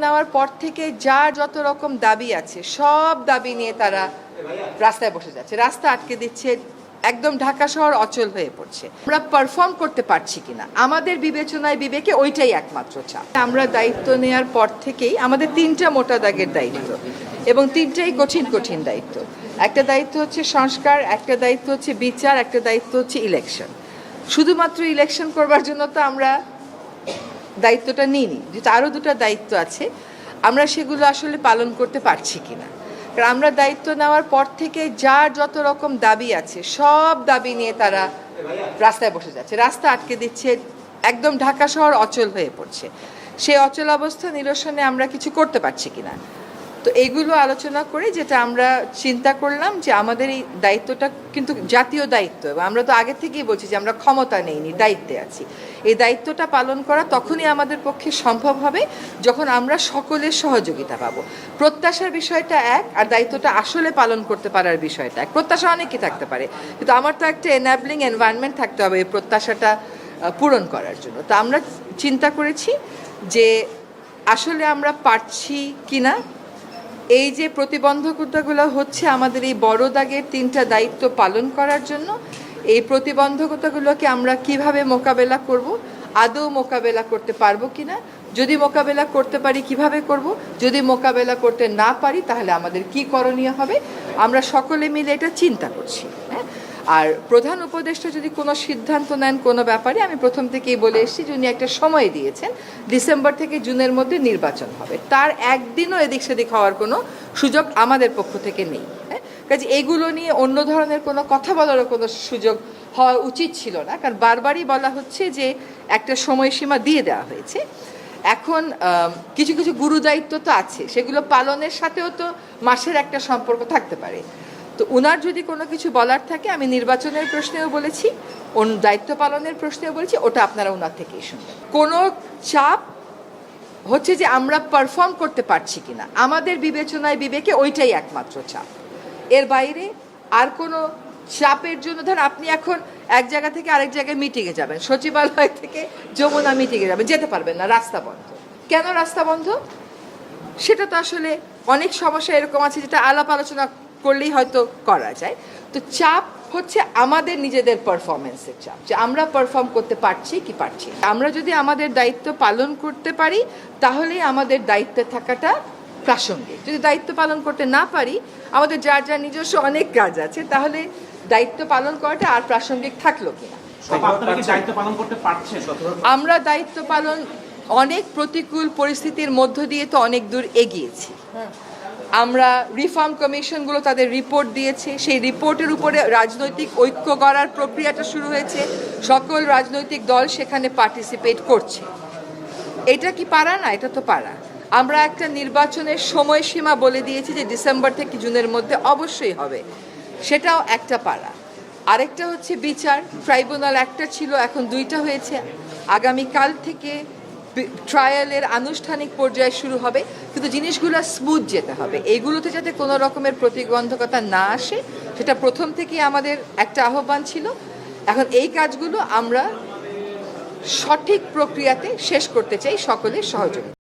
নেওয়ার পর থেকে যার যত রকম দাবি আছে সব দাবি নিয়ে তারা রাস্তায় বসে যাচ্ছে, রাস্তা আটকে দিচ্ছে, একদম ঢাকা শহর অচল হয়ে পড়ছে। আমরা পারফর্ম করতে পারছি কিনা আমাদের বিবেচনায় বিবেকে ওইটাই একমাত্র চাপ। আমরা দায়িত্ব নেওয়ার পর থেকেই আমাদের তিনটা মোটা দাগের দায়িত্ব এবং তিনটাই কঠিন কঠিন দায়িত্ব। একটা দায়িত্ব হচ্ছে সংস্কার, একটা দায়িত্ব হচ্ছে বিচার, একটা দায়িত্ব হচ্ছে ইলেকশন। শুধুমাত্র ইলেকশন করবার জন্য তো আমরা দায়িত্বটা নিইনি, যেটা আরও দুটো দায়িত্ব আছে, আমরা সেগুলো আসলে পালন করতে পারছি কিনা। কারণ আমরা দায়িত্ব নেওয়ার পর থেকে যার যত রকম দাবি আছে সব দাবি নিয়ে তারা রাস্তায় বসে যাচ্ছে, রাস্তা আটকে দিচ্ছে, একদম ঢাকা শহর অচল হয়ে পড়ছে। সেই অচল অবস্থা নিরসনে আমরা কিছু করতে পারছি কিনা, তো এইগুলো আলোচনা করে যেটা আমরা চিন্তা করলাম যে আমাদের এই দায়িত্বটা কিন্তু জাতীয় দায়িত্ব, এবং আমরা তো আগে থেকেই বলছি যে আমরা ক্ষমতা নেইনি, দায়িত্বে আছি। এই দায়িত্বটা পালন করা তখনই আমাদের পক্ষে সম্ভব হবে যখন আমরা সকলের সহযোগিতা পাবো। প্রত্যাশার বিষয়টা এক, আর দায়িত্বটা আসলে পালন করতে পারার বিষয়টা এক। প্রত্যাশা অনেকই থাকতে পারে, কিন্তু আমার তো একটা এনাবলিং এনভায়রনমেন্ট থাকতে হবে এই প্রত্যাশাটা পূরণ করার জন্য। তো আমরা চিন্তা করেছি যে আসলে আমরা পারছি কিনা, এই যে প্রতিবন্ধকতাগুলো হচ্ছে আমাদের এই বড় দাগের তিনটা দায়িত্ব পালন করার জন্য, এই প্রতিবন্ধকতাগুলোকে আমরা কিভাবে মোকাবেলা করব, আদৌ মোকাবেলা করতে পারবো কিনা, যদি মোকাবেলা করতে পারি কিভাবে করব, যদি মোকাবেলা করতে না পারি তাহলে আমাদের কি করণীয় হবে, আমরা সকলে মিলে এটা চিন্তা করছি। হ্যাঁ, আর প্রধান উপদেষ্টা যদি কোনো সিদ্ধান্ত নেন কোনো ব্যাপারে, আমি প্রথম থেকেই বলে এসেছি যে উনি একটা সময় দিয়েছেন, ডিসেম্বর থেকে জুনের মধ্যে নির্বাচন হবে, তার একদিনও এদিক সেদিক হওয়ার কোনো সুযোগ আমাদের পক্ষ থেকে নেই। হ্যাঁ, কাজে এইগুলো নিয়ে অন্য ধরনের কোনো কথা বলারও কোনো সুযোগ হওয়া উচিত ছিল না, কারণ বারবারই বলা হচ্ছে যে একটা সময়সীমা দিয়ে দেওয়া হয়েছে। এখন কিছু কিছু গুরু দায়িত্ব তো আছে, সেগুলো পালনের সাথেও তো মাসের একটা সম্পর্ক থাকতে পারে। তো ওনার যদি কোনো কিছু বলার থাকে, আমি নির্বাচনের প্রশ্নেও বলেছি, দায়িত্ব পালনের প্রশ্নেও বলেছি, ওটা আপনারা ওনার থেকেই শুনবেন। কোনো চাপ হচ্ছে যে আমরা পারফর্ম করতে পারছি কিনা আমাদের বিবেচনায় বিবেকে ওইটাই একমাত্র চাপ। এর বাইরে আর কোনো চাপের জন্য, ধর আপনি এখন এক জায়গা থেকে আরেক জায়গায় মিটিংয়ে যাবেন, সচিবালয় থেকে যমুনা মিটিংয়ে যাবেন, যেতে পারবেন না, রাস্তা বন্ধ। কেন রাস্তা বন্ধ? সেটা তো আসলে অনেক সমস্যা এরকম আছে যেটা আলাপ আলোচনা করলেই হয়তো করা যায়। তো চাপ হচ্ছে আমাদের নিজেদের পারফরমেন্সের চাপ, যে আমরা পারফর্ম করতে পারছি কি পারছি। আমরা যদি আমাদের দায়িত্ব পালন করতে পারি তাহলেই আমাদের দায়িত্বে থাকাটা প্রাসঙ্গিক। যদি দায়িত্ব পালন করতে না পারি, আমাদের যার যার নিজস্ব অনেক কাজ আছে, তাহলে দায়িত্ব পালন করাটা আর প্রাসঙ্গিক থাকলো কিনা। আমরা দায়িত্ব পালন অনেক প্রতিকূল পরিস্থিতির মধ্য দিয়ে তো অনেক দূর এগিয়েছি। আমরা রিফর্ম কমিশনগুলো তাদের রিপোর্ট দিয়েছে, সেই রিপোর্টের উপরে রাজনৈতিক ঐক্য গড়ার প্রক্রিয়াটা শুরু হয়েছে, সকল রাজনৈতিক দল সেখানে পার্টিসিপেট করছে। এটা কি পারা না? এটা তো পারা। আমরা একটা নির্বাচনের সময়সীমা বলে দিয়েছি যে ডিসেম্বর থেকে জুনের মধ্যে অবশ্যই হবে, সেটাও একটা পারা। আরেকটা হচ্ছে বিচার, ট্রাইব্যুনাল একটা ছিল, এখন দুইটা হয়েছে, আগামীকাল থেকে ট্রায়ালের আনুষ্ঠানিক পর্যায়ে শুরু হবে, কিন্তু জিনিসগুলো স্মুথ যেতে হবে। এইগুলোতে যাতে কোনো রকমের প্রতিবন্ধকতা না আসে, সেটা প্রথম থেকেই আমাদের একটা আহ্বান ছিল। এখন এই কাজগুলো আমরা সঠিক প্রক্রিয়াতে শেষ করতে চাই সকলের সহযোগিতা।